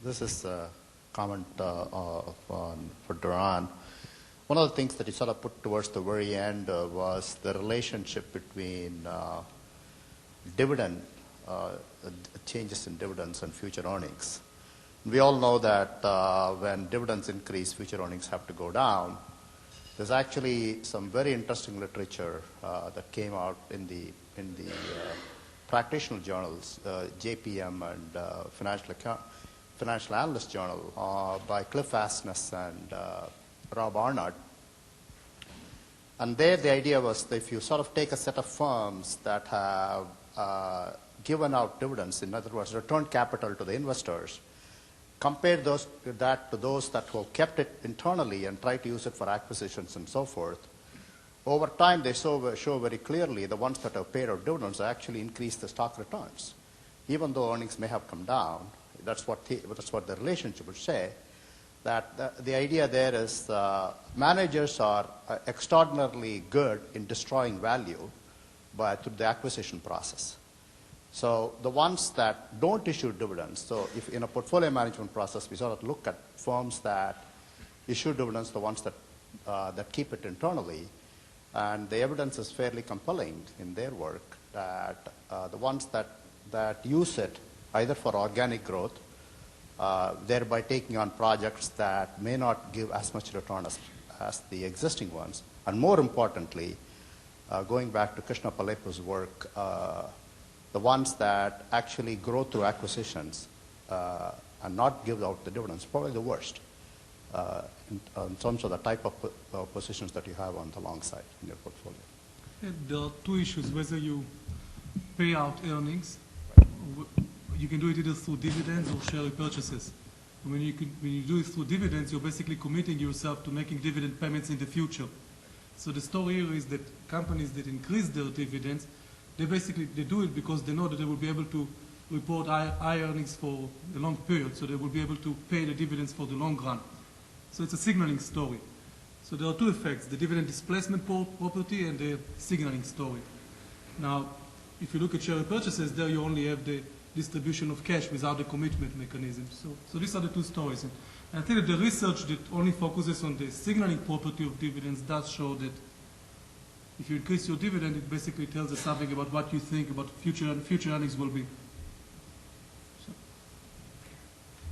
This is a comment for Duran. One of the things that he sort of put towards the very end was the relationship between dividend, changes in dividends and future earnings. We all know that when dividends increase, future earnings have to go down. There's actually some very interesting literature that came out in the practitioner journals, JPM and Financial Analyst Journal by Cliff Asness and Rob Arnott. And there the idea was that if you sort of take a set of firms that have given out dividends, in other words, returned capital to the investors, compare that to those that have kept it internally and try to use it for acquisitions and so forth, over time they show very clearly the ones that have paid out dividends actually increase the stock returns. Even though earnings may have come down, that's what the relationship would say, that the idea there is managers are extraordinarily good in destroying value through the acquisition process. So the ones that don't issue dividends, so if in a portfolio management process we sort of look at firms that issue dividends, the ones that keep it internally, and the evidence is fairly compelling in their work that the ones that use it either for organic growth, thereby taking on projects that may not give as much return as the existing ones, and more importantly, going back to Krishna Palepu's work, the ones that actually grow through acquisitions and not give out the dividends, probably the worst in terms of the type of positions that you have on the long side in your portfolio. There are two issues, whether you pay out earnings, you can do it either through dividends or share repurchases. When you do it through dividends, you're basically committing yourself to making dividend payments in the future. So the story here is that companies that increase their dividends, they do it because they know that they will be able to report high earnings for a long period, so they will be able to pay the dividends for the long run. So it's a signaling story. So there are two effects, the dividend displacement property and the signaling story. Now, if you look at share repurchases, there you only have the distribution of cash without the commitment mechanism. So these are the two stories. And I think that the research that only focuses on the signaling property of dividends does show that if you increase your dividend, it basically tells us something about what you think about future earnings will be. So,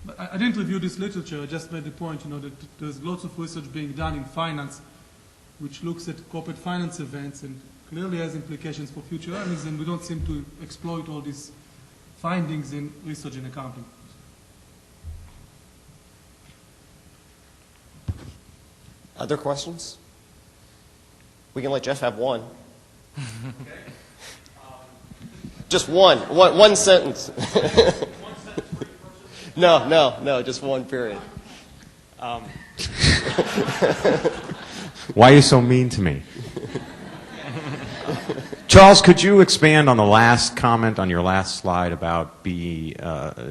but I didn't review this literature. I just made the point, that there's lots of research being done in finance, which looks at corporate finance events and clearly has implications for future earnings, and we don't seem to exploit all these findings in research and accounting. Other questions? We can let Jeff have one. Just one sentence. No, just one period. Why are you so mean to me? Charles, could you expand on the last comment on your last slide about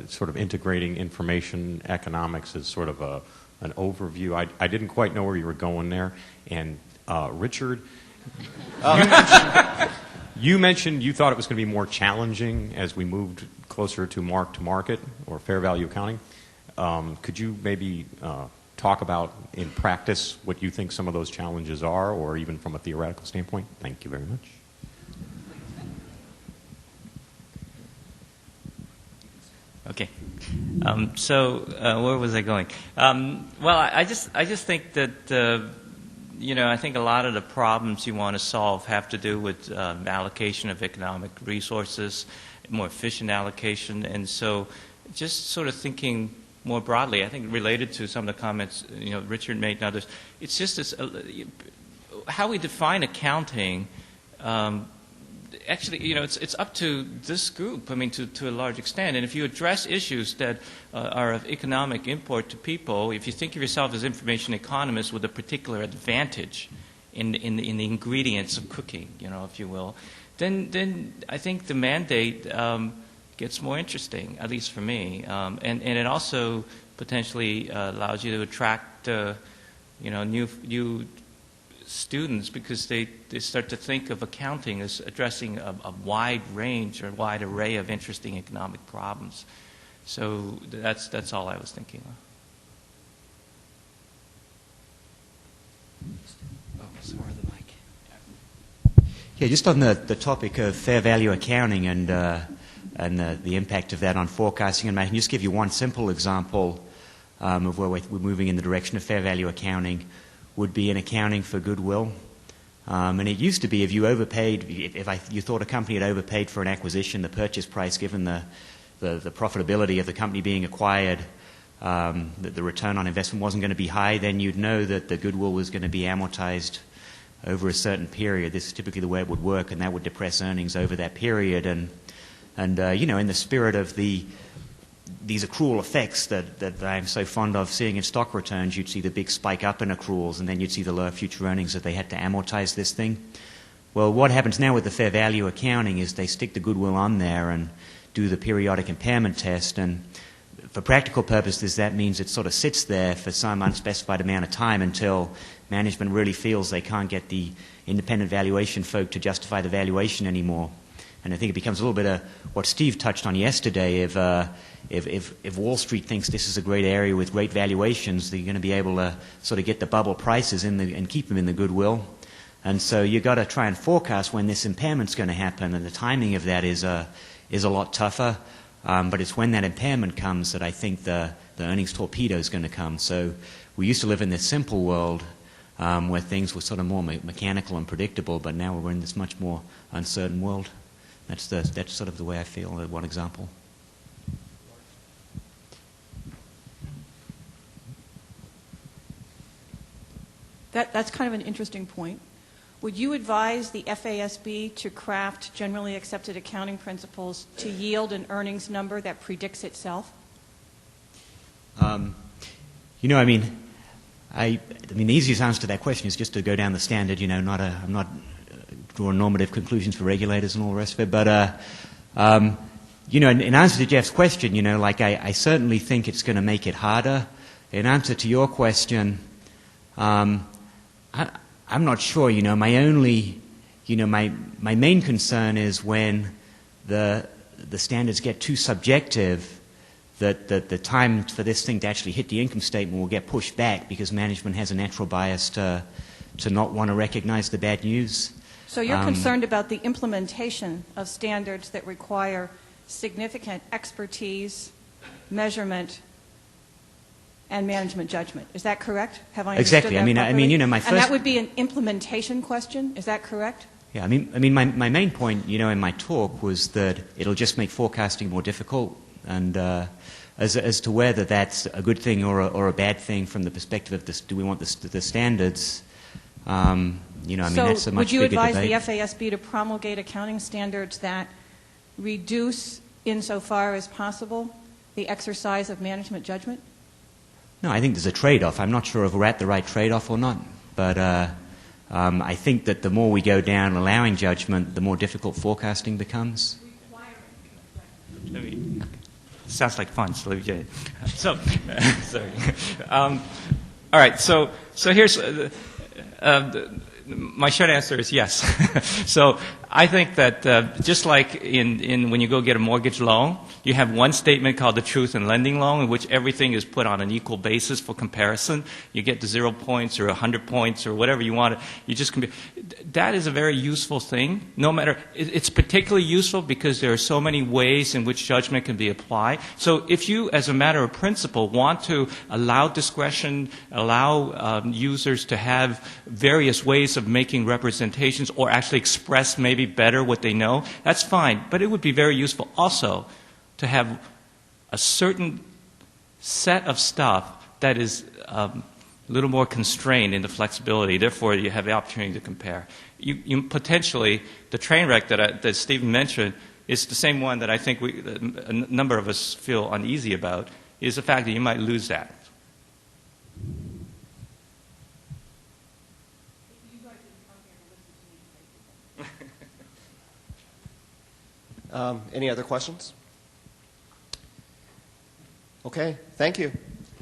sort of integrating information economics as sort of an overview? I didn't quite know where you were going there. And Richard, you mentioned you thought it was going to be more challenging as we moved closer to mark-to-market or fair value accounting. Could you maybe talk about in practice what you think some of those challenges are, or even from a theoretical standpoint? Thank you very much. Okay. Where was I going? Well, I just think that I think a lot of the problems you want to solve have to do with allocation of economic resources, more efficient allocation, and so just sort of thinking more broadly, I think related to some of the comments Richard made and others, it's just this, how we define accounting. Actually, it's up to this group, to a large extent. And if you address issues that are of economic import to people, if you think of yourself as information economists with a particular advantage in the ingredients of cooking, if you will, then I think the mandate gets more interesting, at least for me. And it also potentially allows you to attract new students, because they start to think of accounting as addressing a wide range or wide array of interesting economic problems. So that's all I was thinking of. Oh, sorry, the mic. Yeah, just on the topic of fair value accounting and the impact of that on forecasting, and I can just give you one simple example of where we're moving in the direction of fair value accounting would be in accounting for goodwill. And it used to be if you overpaid, you thought a company had overpaid for an acquisition, the purchase price given the profitability of the company being acquired, that the return on investment wasn't going to be high, then you'd know that the goodwill was going to be amortized over a certain period. This is typically the way it would work, and that would depress earnings over that period. And you know, in the spirit of these accrual effects that I'm so fond of seeing in stock returns, you'd see the big spike up in accruals, and then you'd see the lower future earnings that they had to amortize this thing. Well, what happens now with the fair value accounting is they stick the goodwill on there and do the periodic impairment test, and for practical purposes that means it sort of sits there for some unspecified amount of time until management really feels they can't get the independent valuation folk to justify the valuation anymore. And I think it becomes a little bit of what Steve touched on yesterday. If Wall Street thinks this is a great area with great valuations, they're going to be able to sort of get the bubble prices and keep them in the goodwill. And so you've got to try and forecast when this impairment's going to happen, and the timing of that is a lot tougher. But it's when that impairment comes that I think the earnings torpedo is going to come. So we used to live in this simple world where things were sort of more mechanical and predictable, but now we're in this much more uncertain world. That's sort of the way I feel. One example. That's kind of an interesting point. Would you advise the FASB to craft generally accepted accounting principles to yield an earnings number that predicts itself? You know, I mean, the easiest answer to that question is just to go down the standard. You know, I'm not drawing normative conclusions for regulators and all the rest of it. But you know, in answer to Jeff's question, you know, like I certainly think it's going to make it harder. In answer to your question, I'm not sure. You know, my main concern is when the standards get too subjective, that the time for this thing to actually hit the income statement will get pushed back because management has a natural bias to not want to recognize the bad news. So you're concerned about the implementation of standards that require significant expertise, measurement, and management judgment. Is that correct? Have I understood exactly? that I properly? mean, you know, my first. And that would be an implementation question. Is that correct? Yeah, I mean, my main point, you know, in my talk was that it'll just make forecasting more difficult, and as to whether that's a good thing or a bad thing from the perspective of this, do we want the standards? You know, I mean, that's a much bigger debate. So would you advise the FASB to promulgate accounting standards that reduce, insofar as possible, the exercise of management judgment? No, I think there's a trade-off. I'm not sure if we're at the right trade-off or not, but I think that the more we go down allowing judgment, the more difficult forecasting becomes. Sounds like fun. So, sorry. All right. So here's my short answer is yes. So I think that just like in when you go get a mortgage loan, you have one statement called the truth in lending loan, in which everything is put on an equal basis for comparison. You get to 0 points or 100 points or whatever you want. You just compare. That is a very useful thing. No matter, it's particularly useful because there are so many ways in which judgment can be applied. So if you, as a matter of principle, want to allow discretion, allow users to have various ways of making representations or actually express maybe better what they know, that's fine. But it would be very useful also to have a certain set of stuff that is a little more constrained in the flexibility. Therefore, you have the opportunity to compare. You potentially, the train wreck that Stephen mentioned is the same one that I think a number of us feel uneasy about, is the fact that you might lose that. Any other questions? Okay, thank you.